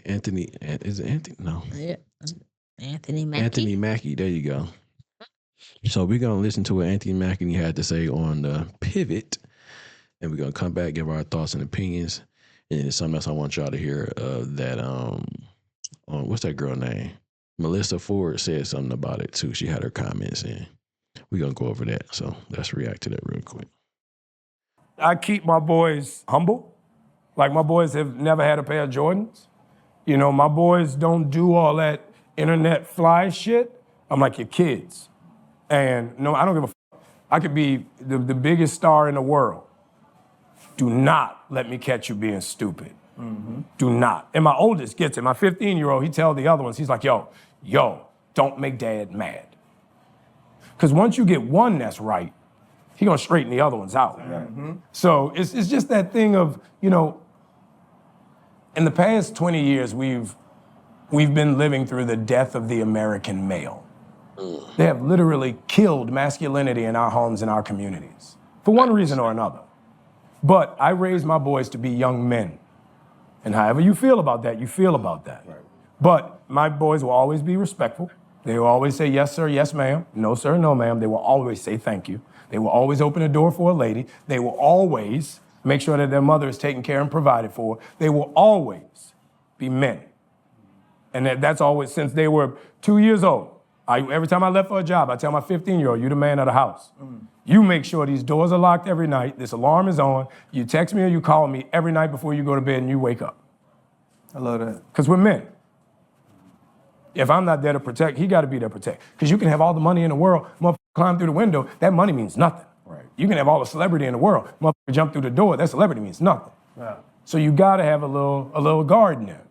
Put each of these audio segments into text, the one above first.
Anthony. Is it Anthony? No. Yeah. Anthony Mackie. Anthony Mackie. There you go. So we're gonna listen to what Anthony Mackie had to say on the pivot, and we're gonna come back, give our thoughts and opinions, and it's something else I want y'all to hear. That what's that girl name? Melissa Ford said something about it too. She had her comments in. We're gonna go over that. So let's react to that real quick. I keep my boys humble. Like, my boys have never had a pair of Jordans. You know, my boys don't do all that internet fly shit. I'm like your kids. And no, I don't give a fuck. I could be the biggest star in the world. Do not let me catch you being stupid. Do not. And my oldest gets it. My 15-year-old, he tells the other ones, he's like, yo, don't make dad mad. Because once you get one that's right, he gonna straighten the other ones out. So it's just that thing of, you know, in the past 20 years, we've been living through the death of the American male. They have literally killed masculinity in our homes and our communities, for one reason or another. But I raised my boys to be young men. And however you feel about that, you feel about that. Right. But my boys will always be respectful. They will always say, yes, sir, yes, ma'am. No, sir, no, ma'am. They will always say thank you. They will always open a door for a lady. They will always make sure that their mother is taken care and provided for. They will always be men. And that's always, since they were 2 years old. Every time I left for a job, I tell my 15-year-old, you're the man of the house. You make sure these doors are locked every night, this alarm is on, you text me or you call me every night before you go to bed and you wake up. I love that. Because we're men. If I'm not there to protect, he got to be there to protect. Because you can have all the money in the world, motherfucker climb through the window, that money means nothing. Right. You can have all the celebrity in the world, motherfucker jump through the door, that celebrity means nothing. Yeah. So you got to have a little guard in there,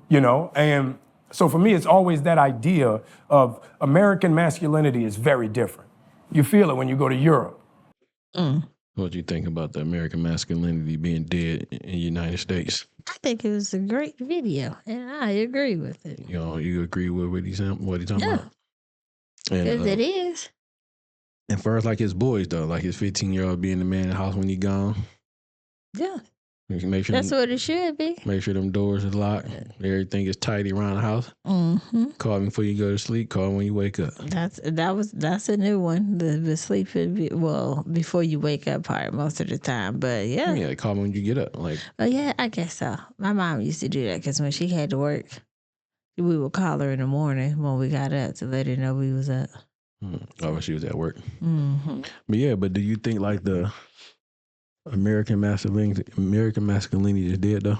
you know? And so for me, it's always that idea of American masculinity is very different. You feel it when you go to Europe. What do you think about the American masculinity being dead in the United States? I think it was a great video, and I agree with it. You know, you agree with what he's talking about? Because it is. And for us, like his boys, though, like his 15-year-old being the man in the house when he gone. Yeah. Make sure that's what it should be. Make sure them doors are locked. Everything is tidy around the house. Call me before you go to sleep. Call me when you wake up. That's a new one. The sleeping before you wake up part most of the time. But yeah, call me when you get up. Like, oh yeah, I guess so. My mom used to do that because when she had to work, we would call her in the morning when we got up to let her know we was up. Oh, she was at work. But yeah, but do you think like the American masculinity is dead though?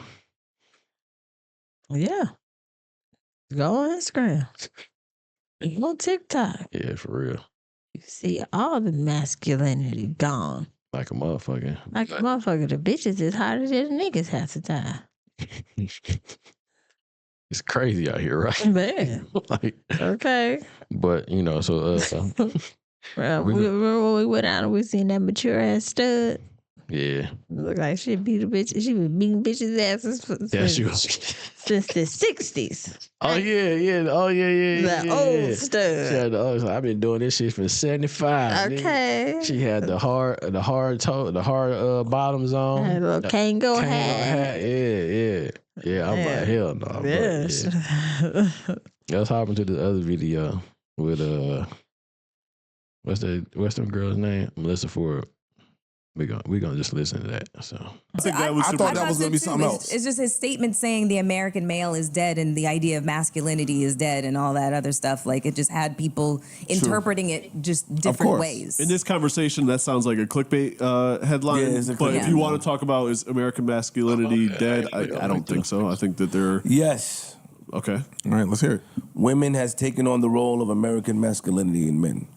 Yeah. Go on Instagram. Go on TikTok. Yeah, for real. You see all the masculinity gone. Like a motherfucker. Like a motherfucker. The bitches is harder than the niggas half the time. It's crazy out here, right? Man. Like, okay. But, you know, so... well, remember when we went out and we seen that mature ass stud? Yeah. Look like she beat a bitch. She was beating bitches' asses since the 60s. Oh yeah. Oh yeah. The old stud. I've been doing this shit from 75. Okay. She had the hard bottoms on. Had a little Kango hat. Yeah. I'm like, hell no. Yes. Yeah. Let's hop into the other video with what's them girl's name? Melissa Ford. We gonna just listen to that. So I thought that was gonna be something else. It's just his statement saying the American male is dead and the idea of masculinity is dead and all that other stuff. Like, it just had people interpreting it just different ways. In this conversation, that sounds like a clickbait headline. But if you want to talk about is American masculinity dead, I don't think so. I think that they're Yes. Okay. All right, let's hear it. Women has taken on the role of American masculinity in men.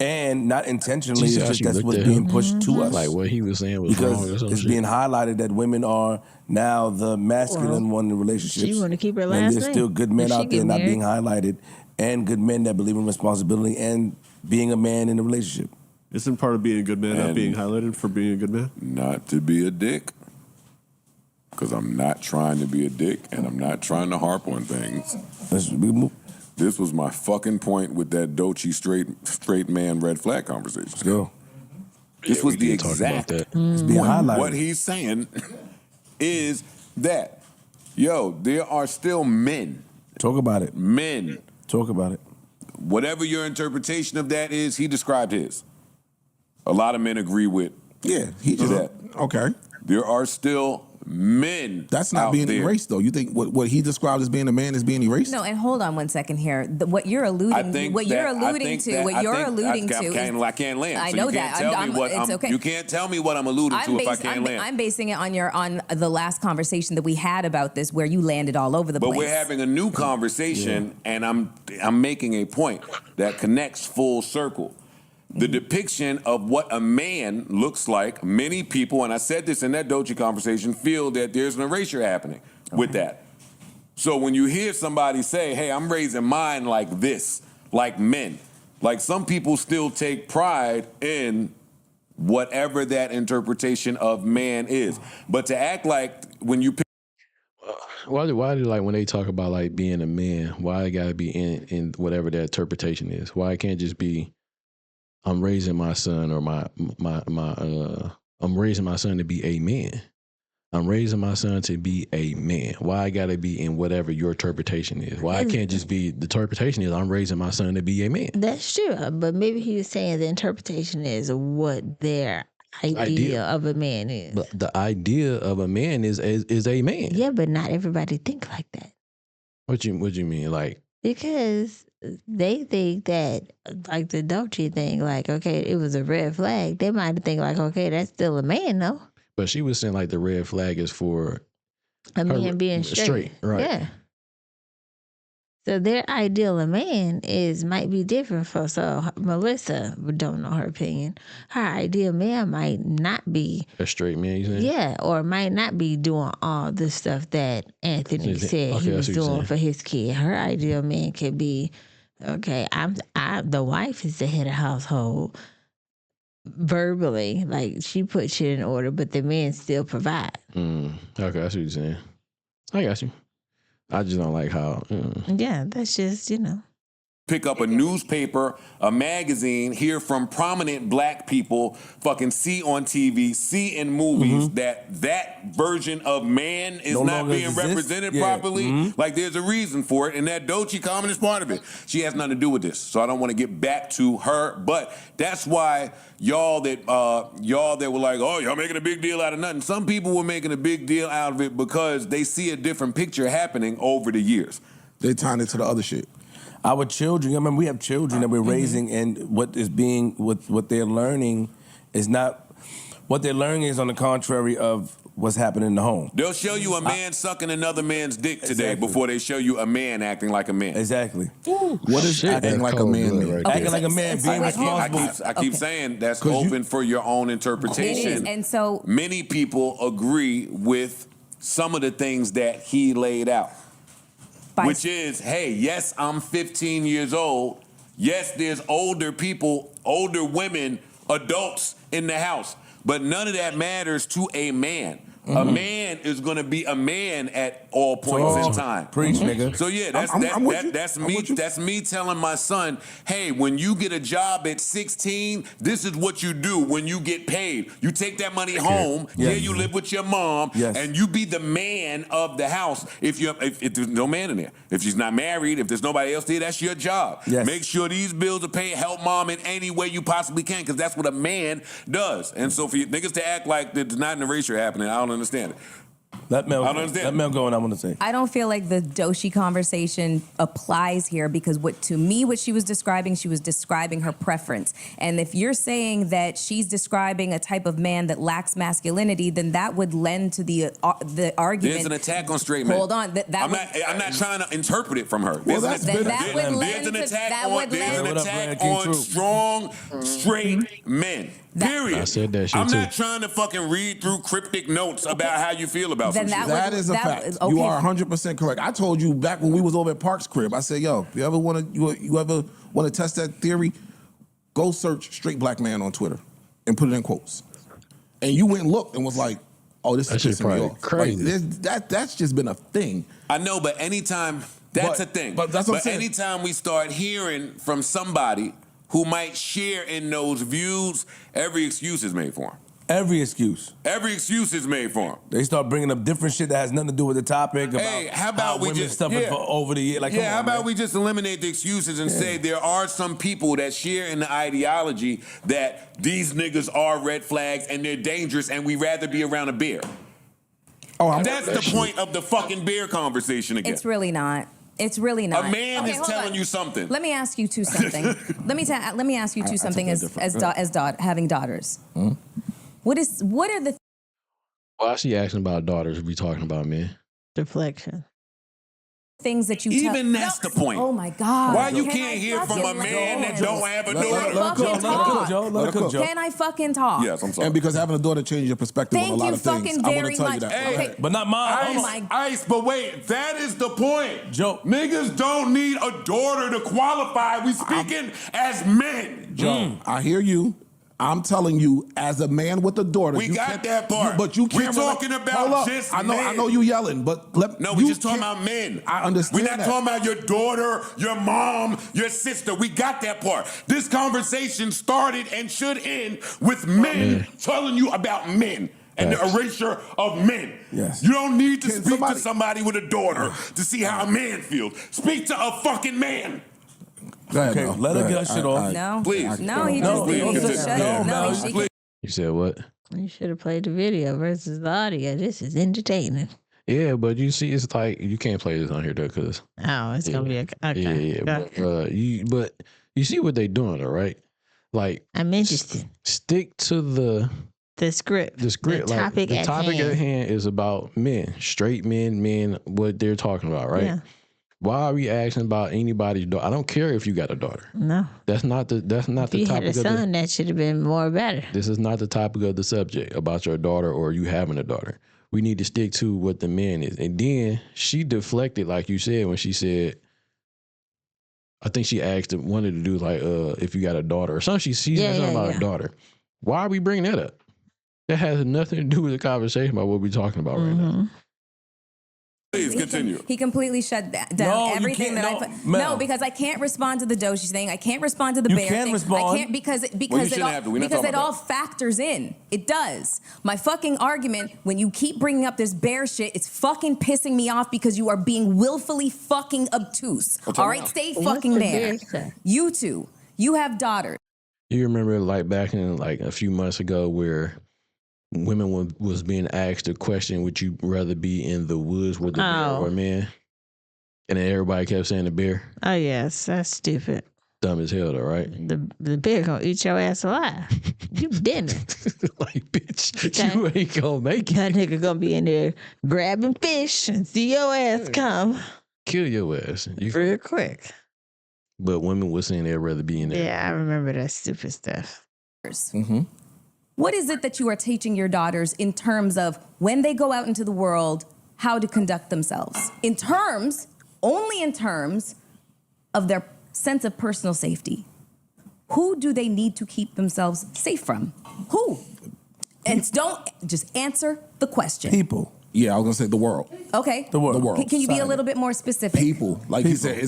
And not intentionally, it's just that's what's being pushed to us. Like what he was saying was wrong or because some it's shit. being highlighted that women are now the masculine one in relationships. She want to keep her last and name. there's still good men If she out there get not married. being highlighted, and good men that believe in responsibility and being a man in a relationship. Isn't part of being a good man not being highlighted for being a good man? Not to be a dick. Because I'm not trying to be a dick, and I'm not trying to harp on things. This was my fucking point with that Doechii straight man red flag conversation. Let's go. This was the exact It's being highlighted. What he's saying is that Yo, there are still men. Talk about it. Men. Talk about it. Whatever your interpretation of that is, he described his. A lot of men agree with. Yeah, he just that. Okay. There are still men. That's not out being there. erased, though. You think what he described as being a man is being erased? No, and hold on one second here. What you're alluding to, I can't land. I So know you can't that. tell me what it's okay. You can't tell me what I'm alluding to if I can't land. I'm basing it on the last conversation that we had about this, where you landed all over the place. But we're having a new conversation, and I'm making a point that connects full circle. The depiction of what a man looks like, many people, and I said this in that Dochi conversation, feel that there's an erasure happening with that. So when you hear somebody say, hey, I'm raising mine like this, like men, like some people still take pride in whatever that interpretation of man is. But to act like when you why do like when they talk about like being a man, why it gotta be in whatever that interpretation is? Why it can't just be I'm raising my son or I'm raising my son to be a man. I'm raising my son to be a man. Why I gotta be in whatever your interpretation is? Why I can't just be the interpretation is I'm raising my son to be a man? That's true, but maybe he was saying the interpretation is what their idea of a man is. But the idea of a man is a man. Yeah, but not everybody think like that. What you mean? Like, because they think that, like the Dolce thing, like, okay, it was a red flag. They might think like, okay, that's still a man, though. but she was saying like the red flag is for A man being straight. right? Yeah. So their ideal of man might be different for. So Melissa, we don't know her opinion. Her ideal man might not be A straight man, you saying? yeah, or might not be doing all the stuff that Anthony said he was doing for his kid. Her ideal man could be, okay, the wife is the head of household. Verbally, like she put shit in order, but the men still provide. Okay, that's what you're saying. I got you. I just don't like how. Yeah, that's just, pick up a newspaper, a magazine, hear from prominent black people, fucking see on TV, see in movies that version of man is No not longer being exists? represented Yeah. properly. Like there's a reason for it, and that Doechii comment is part of it. She has nothing to do with this, so I don't want to get back to her. But that's why y'all that were like, oh, y'all making a big deal out of nothing. Some people were making a big deal out of it because they see a different picture happening over the years. They tying it to the other shit. Our children, I mean, we have children that we're raising, and what they're learning is not, what they're learning is on the contrary of what's happening in the home. They'll show you a man sucking another man's dick today Exactly. before they show you a man acting like a man. Exactly. What is acting like a man mean? Acting like a man, being responsible. I keep saying that's open for your own interpretation. It is, and so many people agree with some of the things that he laid out. Which is, hey, yes, I'm 15 years old. Yes, there's older people, older women, adults in the house. But none of that matters to a man. A man is going to be a man at all points in time. Preach, nigga. So yeah, that's me telling my son, hey, when you get a job at 16, this is what you do when you get paid. You take that money home. Yes. Yeah, you live with your mom, and you be the man of the house. If there's no man in there, if she's not married, if there's nobody else there, that's your job. Yes. Make sure these bills are paid. Help mom in any way you possibly can, because that's what a man does. And so for you niggas to act like there's not an erasure happening, I don't understand it. Let Mel go, and I want to say. I don't feel like the Doechii conversation applies here, because what she was describing her preference. And if you're saying that she's describing a type of man that lacks masculinity, then that would lend to the argument. There's an attack on straight men. Hold on, I'm not trying to interpret it from her. Well, There's an attack on strong straight men. Period. I said that shit I'm too. not trying to fucking read through cryptic notes about how you feel about some shit. That is a fact. You are 100% correct. I told you back when we was over at Park's crib, I said, yo, you ever want to test that theory, go search straight black man on Twitter and put it in quotes. And you went and looked and was like, oh, this is pissing me off. Crazy. Like, that's just been a thing. I know, but anytime, that's a thing. But that's what I'm saying. Anytime we start hearing from somebody who might share in those views, every excuse is made for him. Every excuse. Every excuse is made for them. They start bringing up different shit that has nothing to do with the topic. About hey, how about we just stuff over the year? Like, yeah, how about we just eliminate the excuses and say there are some people that share in the ideology that these niggas are red flags and they're dangerous, and we rather be around a bear. Oh, that's the point of the fucking bear conversation again. It's really not. It's really not. A man is telling you something. Let me ask you two something. let me ask you two something as having daughters. Hmm? What are the Why is she asking about daughters if we talking about men? Deflection. things that you Even that's the point. Oh my God. Why you can't hear from a man that don't have a daughter? Let her cook, Joe. Can I fucking talk? Yes, I'm sorry. And because having a daughter changes your perspective on a lot of things. Thank you I fucking want to tell you very that. much. Okay. But not mine. Ice, but wait, that is the point. Joe. Niggas don't need a daughter to qualify. We speaking as men. Joe, I hear you. I'm telling you, as a man with a daughter, We got that part. But you can't. We're talking about just I know. men. I know you yelling, but No, we're just talking about men. I understand. We're not talking about your daughter, your mom, your sister. We got that part. This conversation started and should end with men telling you about men and the erasure of men. Yes. You don't need to speak to somebody with a daughter to see how a man feels. Speak to a fucking man. Go ahead, Okay, no. let her get her shit off. No. Please. No, he No, just please. he just shut No, it. No, no, he please. You said what? You should have played the video versus the audio. This is entertaining. Yeah, but you see, it's like you can't play this on here though, cause Oh, it's gonna be okay. yeah. But you see what they doing, though, right? Like I'm interested. Stick to the script. The script. The topic the topic at hand is about men, straight men, what they're talking about, right? Yeah. Why are we asking about anybody's daughter? I don't care if you got a daughter. No. That's not the If you had topic a son, that should have been more better. This is not the topic of the subject about your daughter or you having a daughter. We need to stick to what the man is. And then she deflected, like you said, when she said, I think she wanted to do like, if you got a daughter or something. She's talking about a daughter. Why are we bringing that up? That has nothing to do with the conversation about what we're talking about right now. Please continue. He completely shut down No, everything you that can't, No, because I can't respond to the Doshi thing. I can't respond to the You bear can thing. respond. I can't because Well, you it shouldn't all, have to. We're not because talking it all about factors in. It does. My fucking argument when you keep bringing up this bear shit, it's fucking pissing me off because you are being willfully fucking obtuse. All right, stay fucking there. You two, you have daughters. You remember like back in like a few months ago where women was being asked the question, would you rather be in the woods with a bear or a man? And then everybody kept saying the bear. Oh, yes. That's stupid. Dumb as hell though, right? The bear gonna eat your ass alive. You didn't. Like, bitch, you ain't gonna make it. That nigga gonna be in there grabbing fish and see your ass come. Kill your ass. Real quick. But women were saying they'd rather be in there. Yeah, I remember that stupid stuff. Mm-hmm. What is it that you are teaching your daughters in terms of when they go out into the world, how to conduct themselves? Only in terms of their sense of personal safety. Who do they need to keep themselves safe from? Who? And don't just answer the question. People. Yeah, I was gonna say the world. Okay. The world. Can you be a little bit more specific? People, like you said,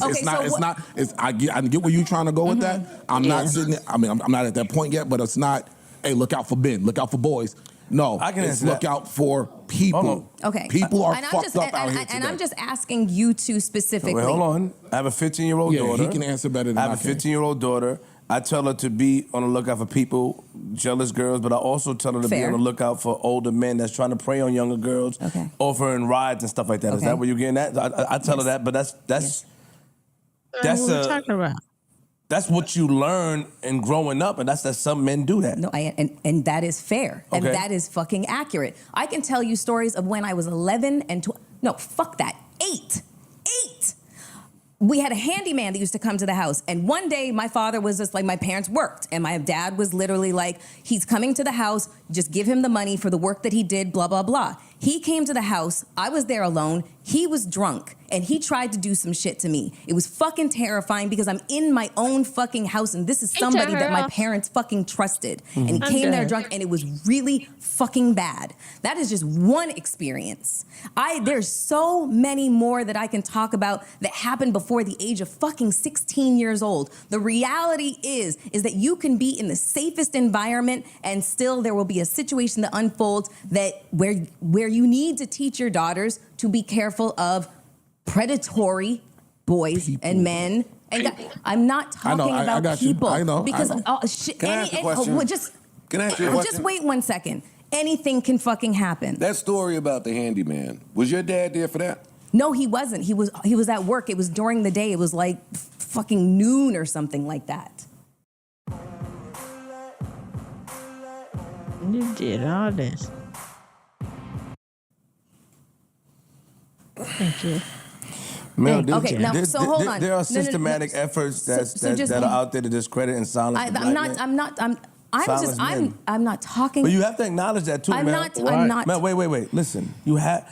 I get where you're trying to go with that. I'm not sitting. I'm not at that point yet, but it's not. Hey, look out for men. Look out for boys. No, I can it's answer look that. out for people. Okay. People are And I'm fucked just, up out and, here and today. I'm just asking you two specifically. Wait, hold on. I have a 15-year-old daughter. He can answer better than I have a can. 15-year-old daughter. I tell her to be on the lookout for people, jealous girls, but I also tell her to be on the lookout for older men that's trying to prey on younger girls, offering rides and stuff like that. Is that what you're getting at? I tell her that, but that's What are we talking about? That's what you learn in growing up, and that's some men do that. No, and that is fair, and that is fucking accurate. I can tell you stories of when I was 11 and 12. No, fuck that. 8. We had a handyman that used to come to the house, and one day my father was just like, my parents worked, and my dad was literally like, he's coming to the house, just give him the money for the work that he did, blah, blah, blah. He came to the house. I was there alone. He was drunk and he tried to do some shit to me. It was fucking terrifying because I'm in my own fucking house and this is somebody that my parents fucking trusted. And he came there drunk and it was really fucking bad. That is just one experience. There's so many more that I can talk about that happened before the age of fucking 16 years old. The reality is that you can be in the safest environment and still there will be a situation that unfolds that where you need to teach your daughters to be careful of predatory boys and men. And I'm not talking about people. I know. Because Can I ask a question? Can I ask you a question? Just wait 1 second. Anything can fucking happen. That story about the handyman, was your dad there for that? No, he wasn't. He was at work. It was during the day. It was like fucking noon or something like that. You did all this. Thank you. Mel, Okay, now, so hold on. There are systematic efforts that are out there to discredit and silence. I'm not talking. But you have to acknowledge that too, I'm Mel. not. Mel, wait. Listen, you have.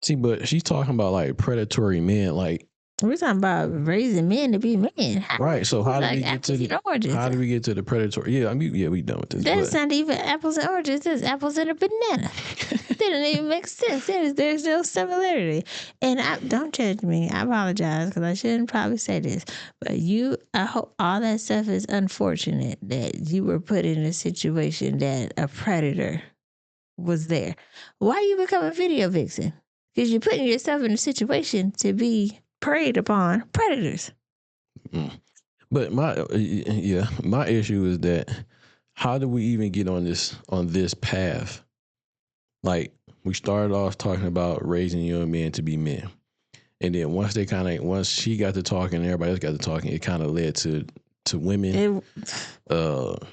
See, but she's talking about like predatory men, like. We're talking about raising men to be men. Right. So how do we get to the predatory? Yeah, we done with this. That's not even apples and oranges. That's apples and a banana. They don't even make sense. There's no similarity. And don't judge me. I apologize because I shouldn't probably say this. But I hope all that stuff is unfortunate that you were put in a situation that a predator was there. Why you become a video vixen? Because you're putting yourself in a situation to be preyed upon predators. But my issue is that how do we even get on this path? Like we started off talking about raising young men to be men, and then once she got to talking and everybody else got to talking, it kind of led to women.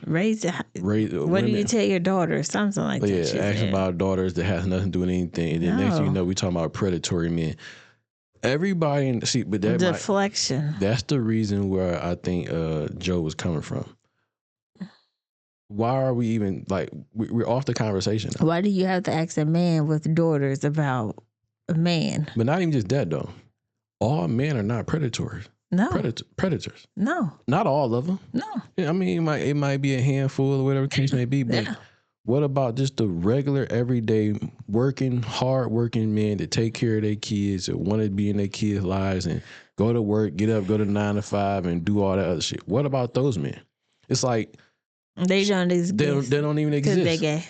Raise what women. do you tell your daughter? Something like that. Yeah, asking about daughters that has nothing to do with anything, and then next thing you know, we talking about predatory men. Everybody but that deflection. That's the reason where I think Joe was coming from. Why are we even like we're off the conversation now. Why do you have to ask a man with daughters about a man? But not even just that though. All men are not predators. No. Predators. No. Not all of them. No. I mean, it might be a handful or whatever the case may be, but what about just the regular, everyday, hard-working men that take care of their kids, that want to be in their kids' lives and go to work, get up, go to 9 to 5 and do all that other shit? What about those men? It's like they don't exist. They don't even exist. Because they're gay.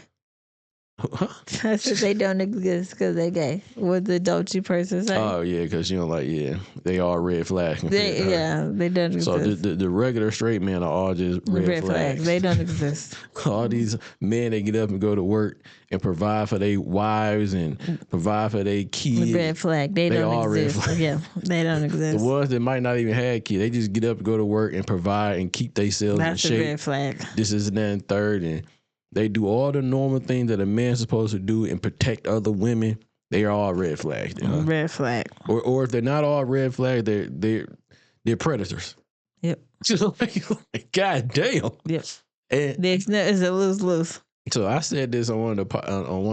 Huh? I said they don't exist because they're gay. What the dolce person say? Oh, yeah, because, they all red flags. They don't exist. So the regular straight men are all just red flags. They don't exist. All these men that get up and go to work and provide for their wives and provide for their kids. Red flag. They don't exist. Yeah, they don't exist. The ones that might not even have kids, they just get up and go to work and provide and keep themselves in shape. That's a red flag. This is and that and third, and they do all the normal things that a man's supposed to do and protect other women. They are all red flags. Red flag. Or if they're not all red flags, they're predators. Yep. God damn. Yep. And it's a lose. So I said this on one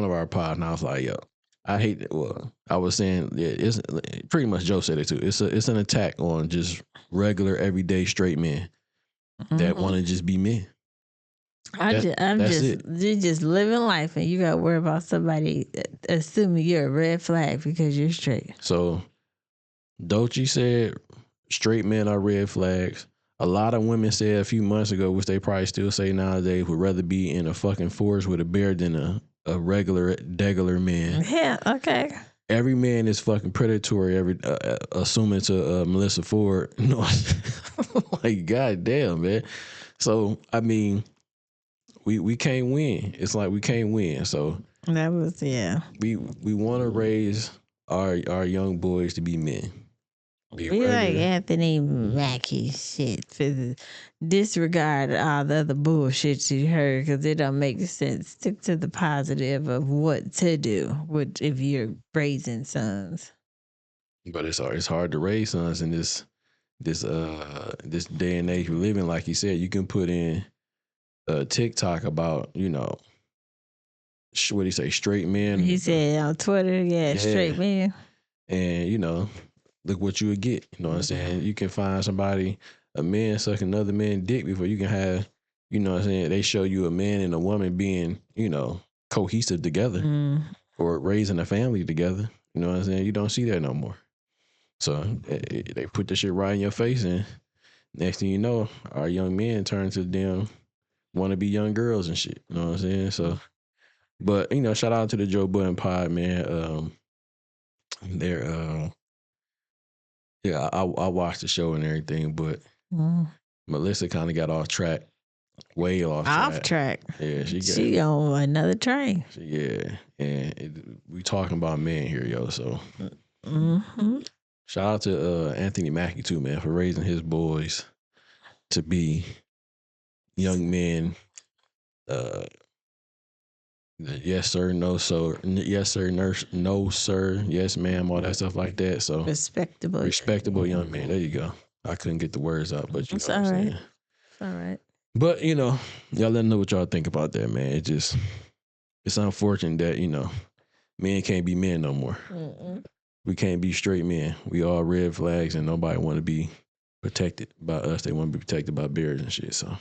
of our pods, and I was like, "Yo, I hate it." Well, I was saying, it's pretty much Joe said it too. It's an attack on just regular, everyday straight men that want to just be men. You're just living life, and you got to worry about somebody assuming you're a red flag because you're straight. So, Doechii said straight men are red flags. A lot of women said a few months ago, which they probably still say nowadays, would rather be in a fucking forest with a bear than a regular man. Yeah, okay. Every man is fucking predatory. Assuming to Melissa Ford. No, like goddamn, man. So I mean, we can't win. It's like we can't win. So that was we want to raise our young boys to be men. We like Anthony Mackie shit for disregard all the other bullshit you heard because it don't make sense. Stick to the positive of what to do if you're raising sons. But it's hard to raise sons in this day and age we live in. Like you said, you can put in TikTok about what do you say, straight men. He said on Twitter, yeah, straight men. And, you know, look what you would get. You know what I'm saying? You can find somebody, a man sucking another man's dick before you can have, you know what I'm saying? They show you a man and a woman being, you know, cohesive together or raising a family together. You know what I'm saying? You don't see that no more. So they put the shit right in your face, and next thing you know, our young men turn to them want to be young girls and shit. You know what I'm saying? So, but, you know, shout out to the Joe Budden pod, man. They're yeah, I watched the show and everything, but Melissa kind of got off track, way off track. Yeah, she on another train. Yeah, and we talking about men here, yo. So shout out to Anthony Mackie too, man, for raising his boys to be young men. Yes sir, no sir, yes sir, nurse, no sir, yes ma'am, all that stuff like that. So respectable young man. There you go. I couldn't get the words out, but you know what I'm saying. It's all right. But you know, y'all let me know what y'all think about that, man. It's unfortunate that, you know, men can't be men no more. We can't be straight men. We all red flags, and nobody want to be protected by us. They want to be protected by bears and shit. So